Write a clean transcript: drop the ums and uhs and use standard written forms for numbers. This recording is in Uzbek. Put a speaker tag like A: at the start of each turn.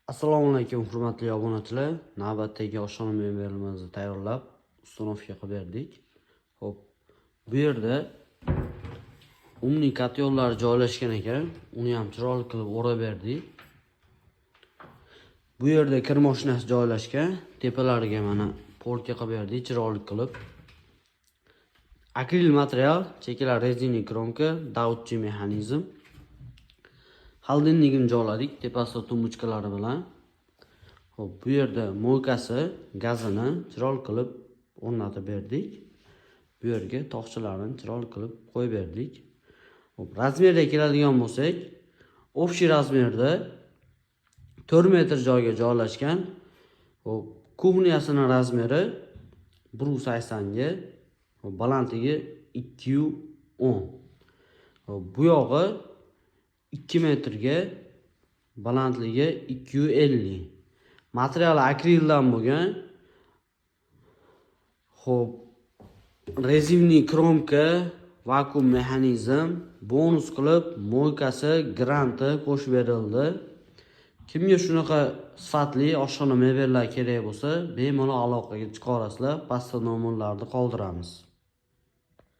A: Assalomu alaykum hurmatli obunachilar. Navbatdagi oshxona mebelimizni tayyorlab, uстановка qilib berdik. Xo'p, bu yerda umniy kotyollar joylashgan ekan. Uni ham chiroyli qilib o'rab berdik. Bu yerda kir mashinasi joylashgan. Tepalariga mana polka qilib berdik, chiroyli qilib. Akril material, chekilar rezinik kronka, davutchi mexanizm. Xaldinligini joyladik, tepasida tumbuchkalari bilan. Xo'p, bu yerda moykasi, gazini chiroyli qilib o'rnatib berdik. Bu yerga tog'chalarini chiroyli qilib qo'yib berdik. Xo'p, razmerga keladigan bo'lsak, общий razmerda 4 metr joyga joylashgan. Xo'p, kuxnyasining razmeri 1.80 ga, balandligi 2.10. Xo'p, bu yog'i 2 metrga, balandligi 2.50. Material akrildan bo'lgan. Xo'p, rezinli kromka, vakuum mexanizm, bonus qilib moykasi, granti qo'shib berildi. Kimga shunaqa sifatli oshxona mebellar kerak bo'lsa, bemalol aloqaga chiqarasizlar. Pastda nomerlarni qoldiramiz.